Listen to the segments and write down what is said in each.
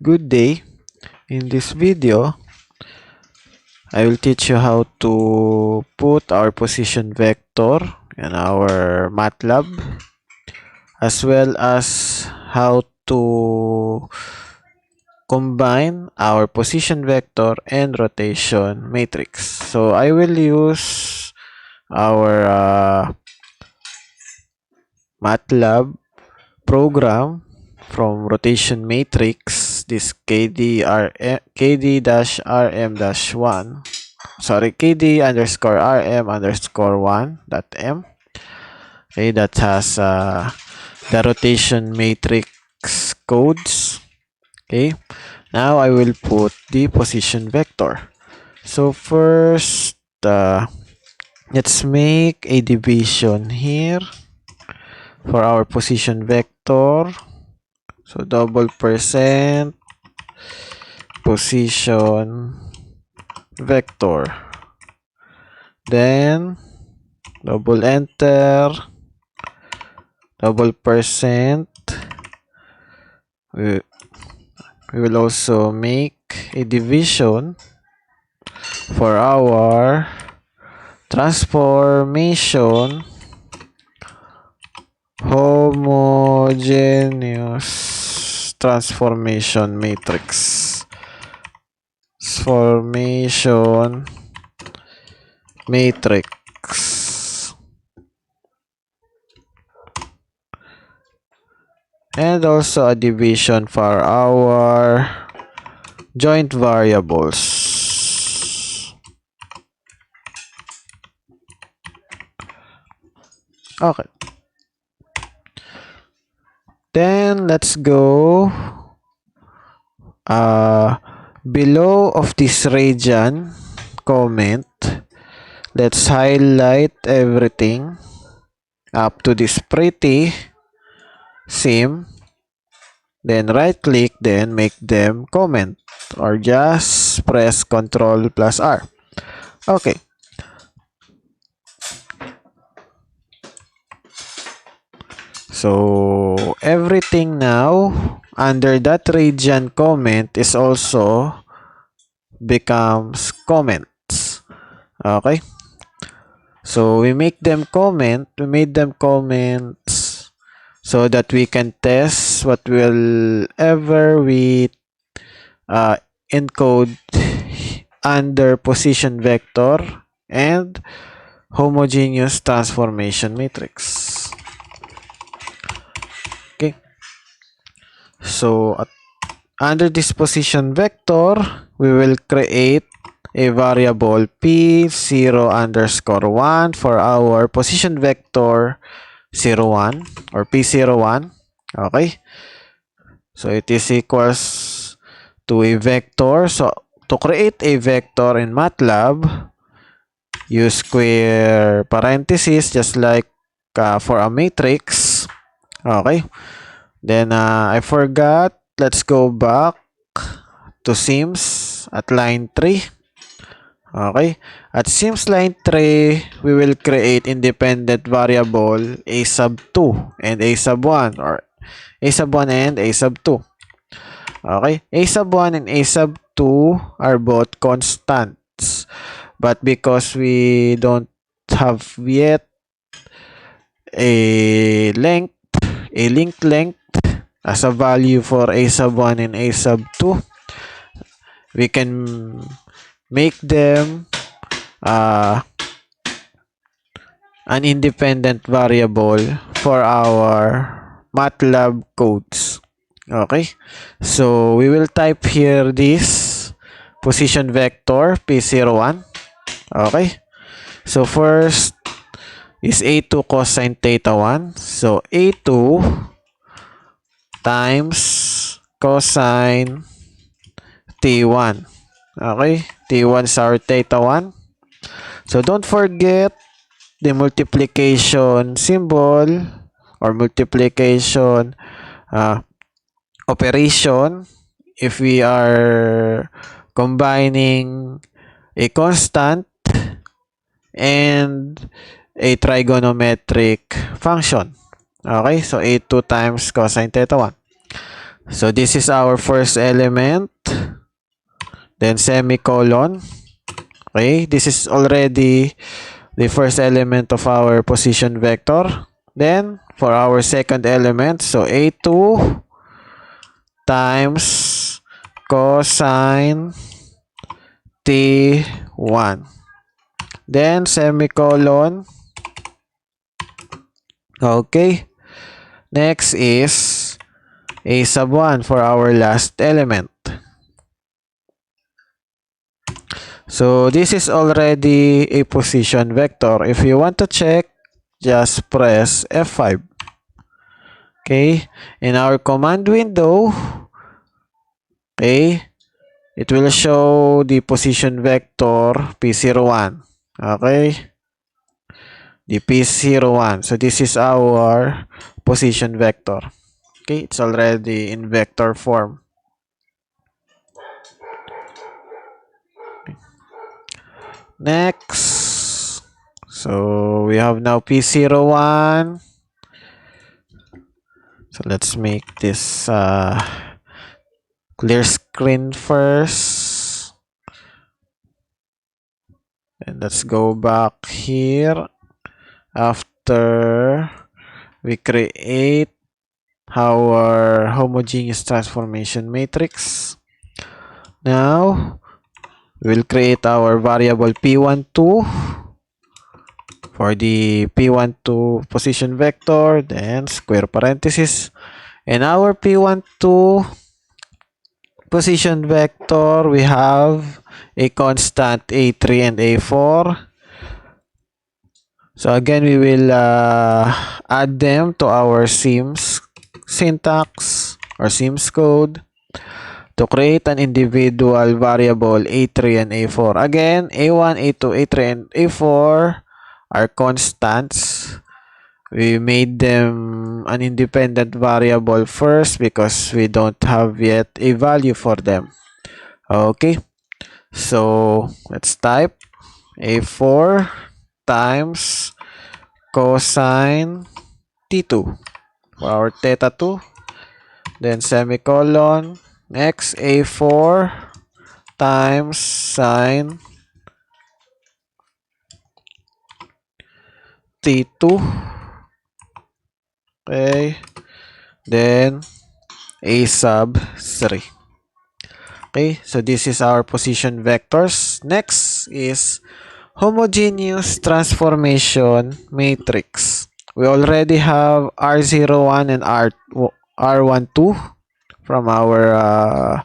Good day. In this video, I will teach you how to put our position vector in our MATLAB, as well as how to combine our position vector and rotation matrix. So I will use our MATLAB program from rotation matrix, this KD-RM-1, sorry, KD_RM_1.m. Okay, that has the rotation matrix codes. Okay, now I will put the position vector. So first, let's make a division here for our position vector. So double percent position vector, then double enter, double percent. We will also make a division for our transformation homogeneous transformation matrix. Transformation matrix. And also a division for our joint variables. Okay. Then let's go below of this region comment. Let's highlight everything up to this pretty sim, then right click, then make them comment, or just press Ctrl+R. Okay. So everything now under that region comment is also becomes comments. Okay. So we make them comment. We made them comments so that we can test what will ever we encode under position vector and homogeneous transformation matrix. Okay. So under this position vector, we will create a variable P0_1 for our position vector 01 or P01. Okay. So it is equals to a vector. So to create a vector in MATLAB, use square parentheses just like for a matrix. Okay. Then I forgot. Let's go back to Sims at line 3. Okay. At Sims line 3, we will create independent variable a sub 2 and a sub 1, or a sub 1 and a sub 2. Okay. A sub 1 and a sub 2 are both constants. But because we don't have yet a linked length as a value for a sub 1 and a sub 2, we can make them an independent variable for our MATLAB codes. Okay, so we will type here this position vector P01. Okay, so first is A2 cosine theta 1. So A2 times cosine T1. Okay, T1 is our theta 1. So don't forget the multiplication symbol or multiplication operation if we are combining a constant and a trigonometric function. Okay, so A2 times cosine theta 1. So this is our first element. Then semicolon. Okay, this is already the first element of our position vector. Then for our second element, so A2 times cosine T1. Then semicolon. Okay. Next is A sub 1 for our last element. So this is already a position vector. If you want to check, just press F5. Okay. In our command window, okay, it will show the position vector P01. Okay. The P01. So this is our position vector. Okay, it's already in vector form. Next. So we have now P01. So let's make this clear screen first. And let's go back here. After we create our homogeneous transformation matrix. Now, we'll create our variable P12 for the P12 position vector, then square parenthesis. And our P12 position vector, we have a constant A3 and A4. So again, we will add them to our Sims syntax or Sims code to create an individual variable A3 and A4. Again, A1, A2, A3, and A4 are constants. We made them an independent variable first because we don't have yet a value for them. Okay, so let's type A4 times cosine T2 for our theta 2, then semicolon. Next, A4 times sine T2. Okay, then A sub 3. Okay, so this is our position vectors. Next is homogeneous transformation matrix. We already have R01 and R12 from our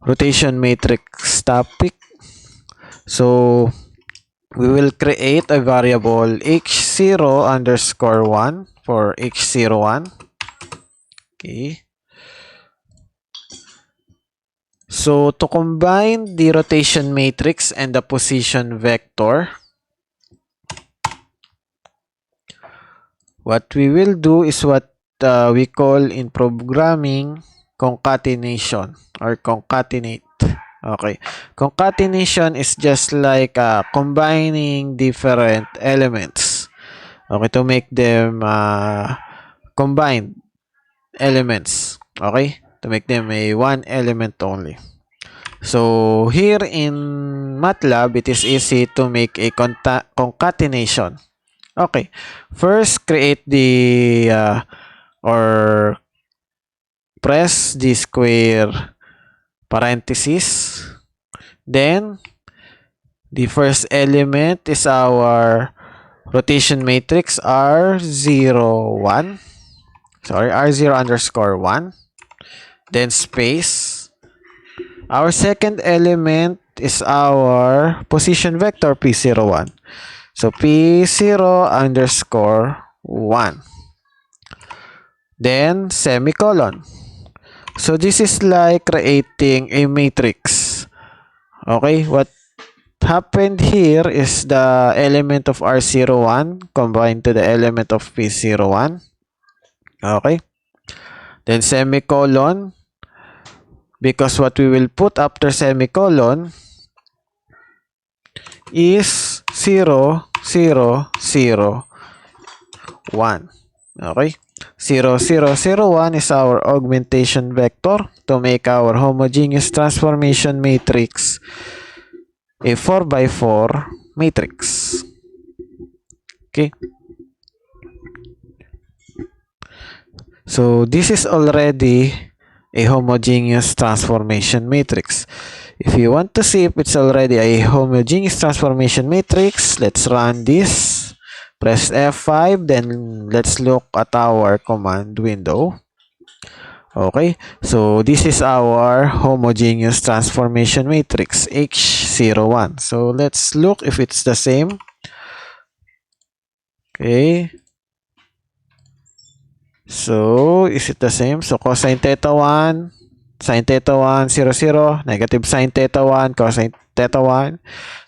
rotation matrix topic. So we will create a variable h0 underscore 1 for h01. Okay. So to combine the rotation matrix and the position vector, what we will do is what we call in programming concatenation or concatenate. Okay. Concatenation is just like combining different elements. Okay, to make them combined elements. Okay, to make them a one element only. So here in MATLAB, it is easy to make a concatenation. Okay, first create the or press the square parenthesis. Then the first element is our rotation matrix R01. Sorry, R0 underscore 1. Then space. Our second element is our position vector P01. So P0 underscore 1. Then semicolon. So this is like creating a matrix. Okay, what happened here is the element of R01 combined to the element of P01. Okay. Then semicolon. Because what we will put after semicolon is 0, 0, 0, 1. Okay. 0, 0, 0, 1 is our augmentation vector to make our homogeneous transformation matrix a 4 by 4 matrix. Okay. So this is already a homogeneous transformation matrix. If you want to see if it's already a homogeneous transformation matrix, let's run this. Press F5, then let's look at our command window. Okay, so this is our homogeneous transformation matrix H01. So let's look if it's the same. Okay. So, is it the same? So, cosine theta 1, sine theta 1, 0, 0, negative sine theta 1, cosine theta 1,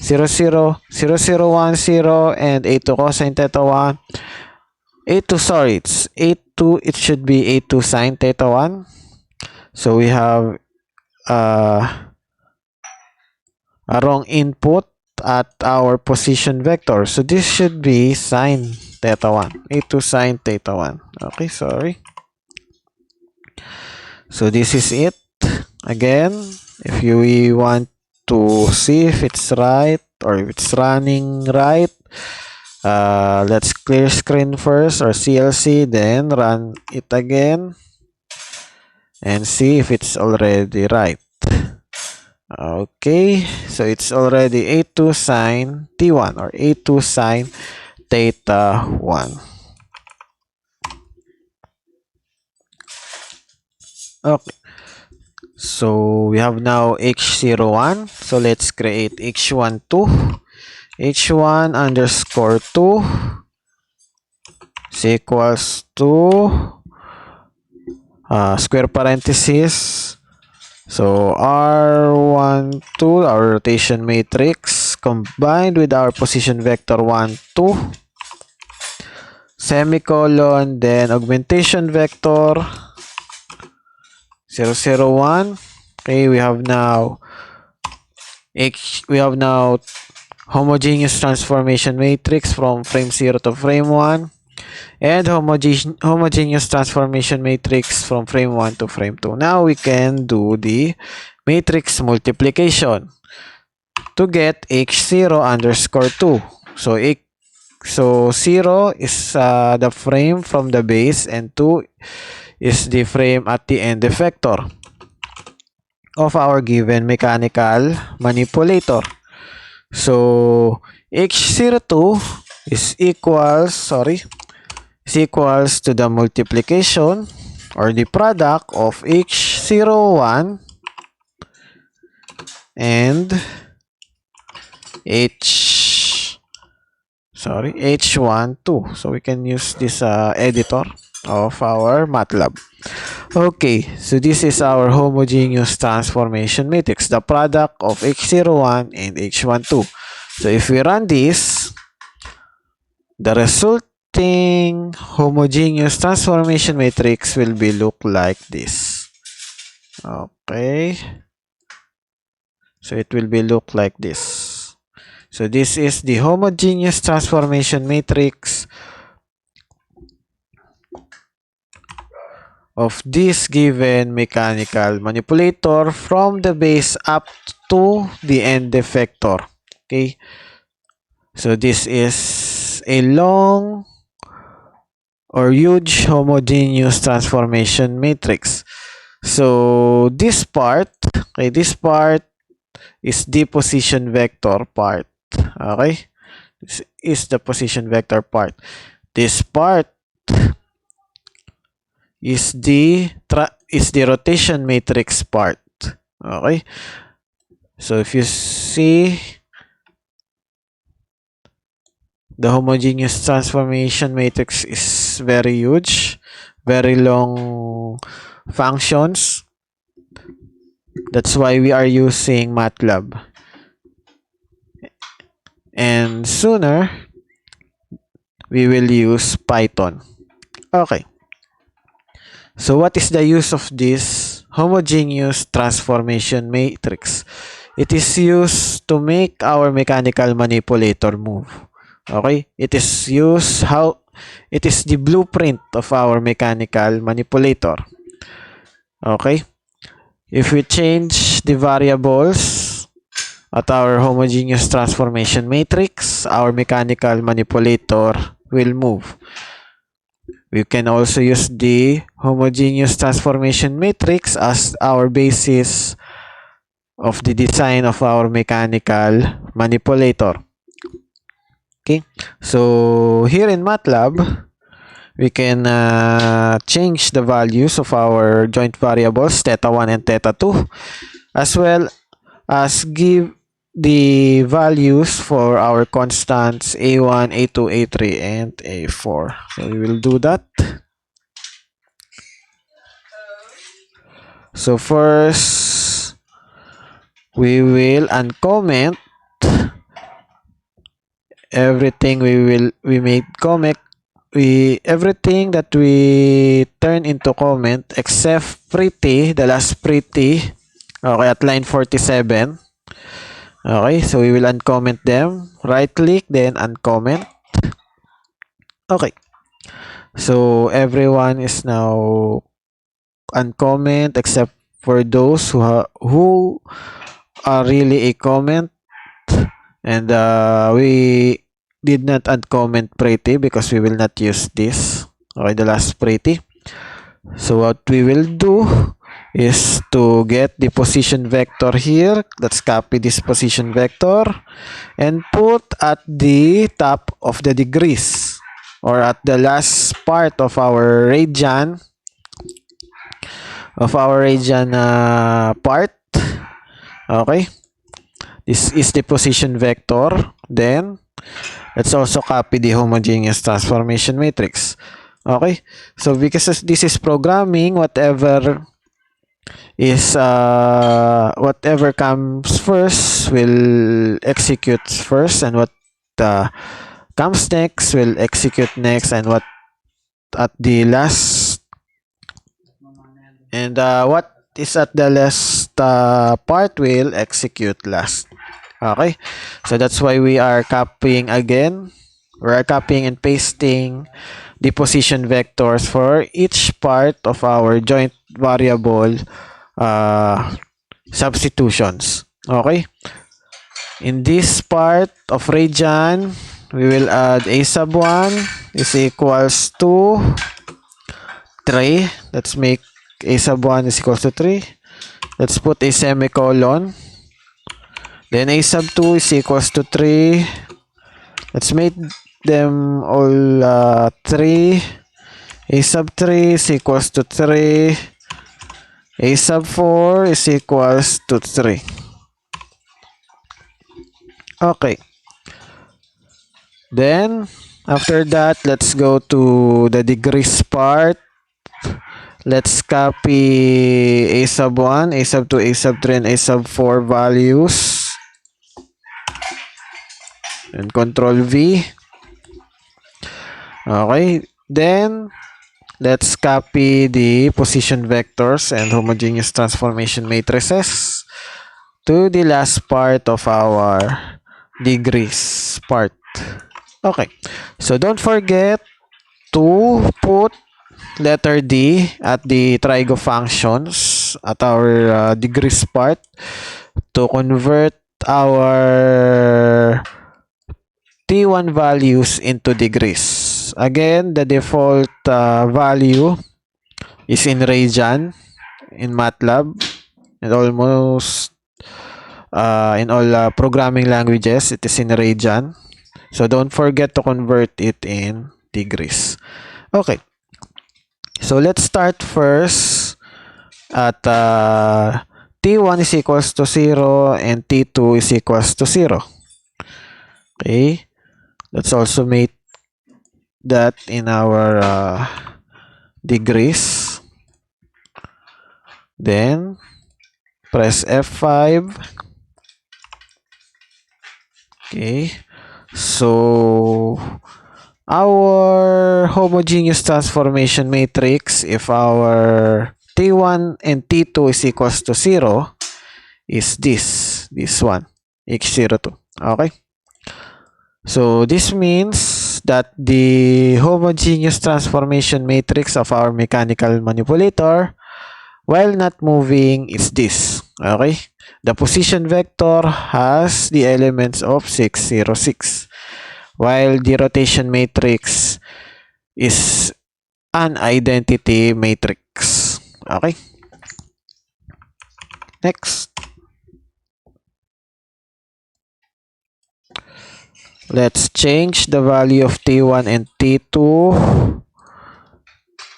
0, 0, 0, 0, 1, 0, and A2 cosine theta 1. A2, sorry, it's A2, it should be A2 sine theta 1. So, we have a wrong input at our position vector. So, this should be sine theta 1. A2 sine theta 1. Okay, sorry. So, this is it. Again, if you want to see if it's right or if it's running right, let's clear screen first or CLC, then run it again and see if it's already right. Okay, so it's already A2 sine T1 or A2 sine theta 1. Okay, so we have now H01. So let's create H12. H1 underscore 2 is equals to square parenthesis. So R12, our rotation matrix, combined with our position vector 1, 2, semicolon, then augmentation vector 0, 0, 1. Okay, we have now homogeneous transformation matrix from frame 0 to frame 1, and homogeneous transformation matrix from frame 1 to frame 2. Now we can do the matrix multiplication to get H0 underscore 2. So 0 is the frame from the base and 2 is the frame at the end effector of our given mechanical manipulator. So H02 is equals to the multiplication or the product of H01 and H12. So we can use this editor of our MATLAB. Okay, so this is our homogeneous transformation matrix, the product of H01 and H12. So if we run this, the resulting homogeneous transformation matrix will be look like this. Okay, so it will be look like this. So this is the homogeneous transformation matrix of this given mechanical manipulator from the base up to the end effector. Okay, so this is a long or huge homogeneous transformation matrix. So this part, okay, this part is the position vector part. Okay, this is the position vector part. This part is the rotation matrix part. Okay, so if you see, the homogeneous transformation matrix is very huge, very long functions. That's why we are using MATLAB. And sooner, we will use Python. Okay. So what is the use of this homogeneous transformation matrix? It is used to make our mechanical manipulator move. Okay? It is used it is the blueprint of our mechanical manipulator. Okay? If we change the variables at our homogeneous transformation matrix, our mechanical manipulator will move. We can also use the homogeneous transformation matrix as our basis of the design of our mechanical manipulator. Okay, so here in MATLAB, we can change the values of our joint variables theta 1 and theta 2, as well as give the values for our constants A1, A2, A3, and A4. So we will do that. So first, we will uncomment everything. We made comment. Everything that we turn into comment except pretty, the last pretty. Okay, at line 47. Okay, so we will uncomment them. Right click, then uncomment. Okay. So everyone is now uncomment except for those who are really a comment, and we did not uncomment pretty because we will not use this. Okay, the last pretty. So what we will do is to get the position vector here. Let's copy this position vector and put at the top of the degrees, or at the last part of our radian part. Okay, this is the position vector. Then let's also copy the homogeneous transformation matrix. Okay, so because this is programming, whatever comes first will execute first, and what comes next will execute next, and what at the last what is at the last part will execute last. Okay, so that's why we are copying again. We are copying and pasting the position vectors for each part of our joint variable substitutions. Okay, in this part of radian, we will add a sub 1 is equals to 3. Let's make a sub 1 is equals to 3. Let's put a semicolon. Then a sub 2 is equals to 3. Let's make them all 3. A sub 3 is equals to 3. A sub 4 is equals to 3. Okay. Then, after that, let's go to the degrees part. Let's copy a sub 1, a sub 2, a sub 3, and a sub 4 values. And Control V. Okay. Then, let's copy the position vectors and homogeneous transformation matrices to the last part of our degrees part. Okay. So, don't forget to put letter D at the trigo functions at our degrees part to convert our T1 values into degrees. Again, the default value is in radian in MATLAB, and almost in all programming languages it is in radian. So don't forget to convert it in degrees. Okay. So let's start first at T1 is equals to 0 and T2 is equals to 0. Okay. Let's also make that in our degrees. Then press F5. Okay. So our homogeneous transformation matrix, if our T1 and T2 is equals to 0, is this one, H02. Okay. So this means that the homogeneous transformation matrix of our mechanical manipulator while not moving is this. Okay? The position vector has the elements of 606, while the rotation matrix is an identity matrix. Okay? Next. Let's change the value of T1 and T2.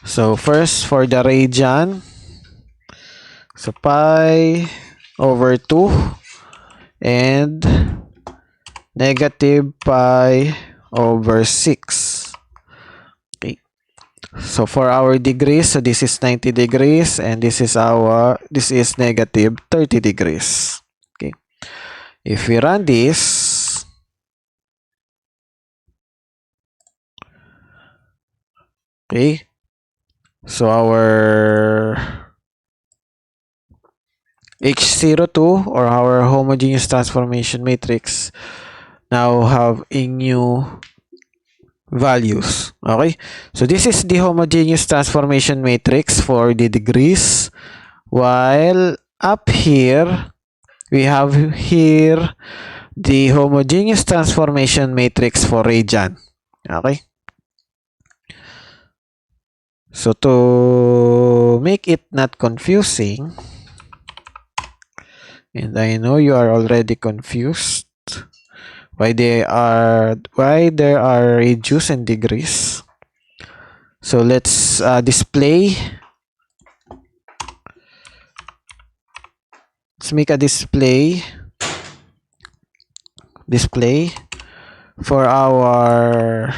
So first for the radian, so pi over 2 and negative pi over 6. Okay. So for our degrees, so this is 90 degrees and this is negative 30 degrees. Okay. If we run this, okay, so our H02 or our homogeneous transformation matrix now have a new values. Okay, so this is the homogeneous transformation matrix for the degrees, while up here we have here the homogeneous transformation matrix for radian. Okay, so to make it not confusing, and I know you are already confused why there are radius and degrees. So let's let's make a display for our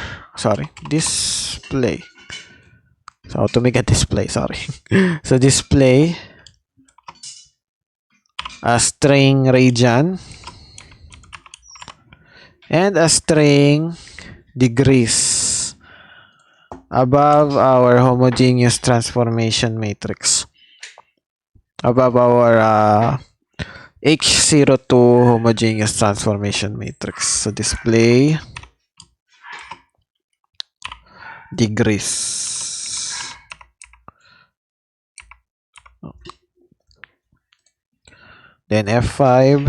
display. So to make a display, so display a string radian and a string degrees above our homogeneous transformation matrix, above our H02 homogeneous transformation matrix. So display degrees. Then F5.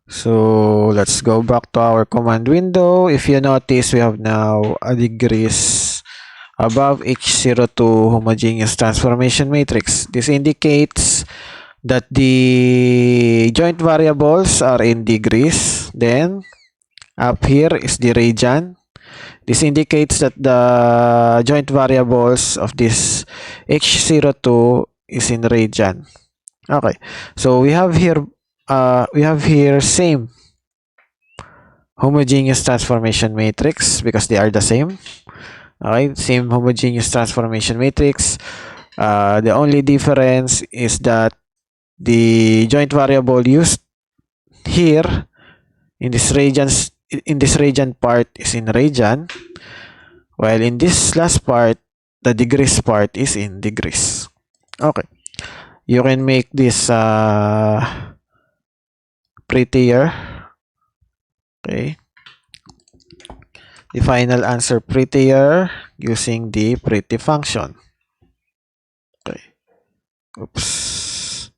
So let's go back to our command window. If you notice, we have now a degrees above H02 homogeneous transformation matrix. This indicates that the joint variables are in degrees. Then up here is the radian. This indicates that the joint variables of this H02 is in radian. Okay, so we have here same homogeneous transformation matrix because they are the same. Okay, same homogeneous transformation matrix. The only difference is that the joint variable used here in this radian part is in radian, while in this last part, the degrees part is in degrees. Okay, you can make this prettier. Okay, the final answer prettier using the pretty function. Okay, oops.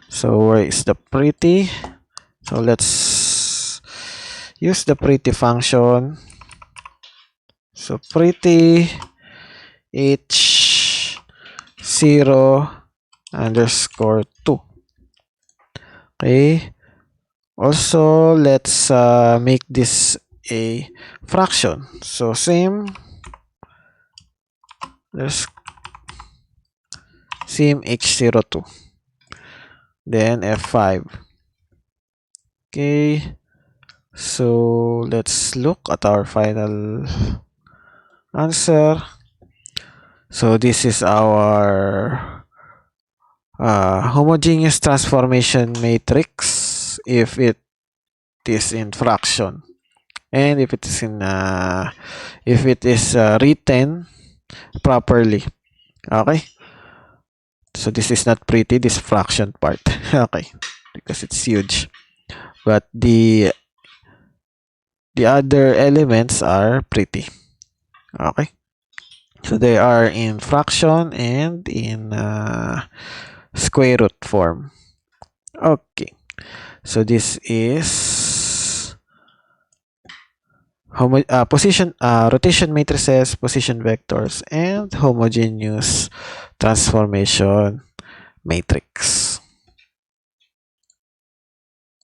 So where is the pretty? So let's use the pretty function. So pretty h0 underscore 2. Okay, also let's make this a fraction. So same h02, then F5. Okay, so let's look at our final answer. So this is our homogeneous transformation matrix if it is in fraction, and if it is written properly. Okay, so this is not pretty, this fraction part. Okay, because it's huge, but the the other elements are pretty. Okay. So they are in fraction and in square root form. Okay. So this is rotation matrices, position vectors, and homogeneous transformation matrix.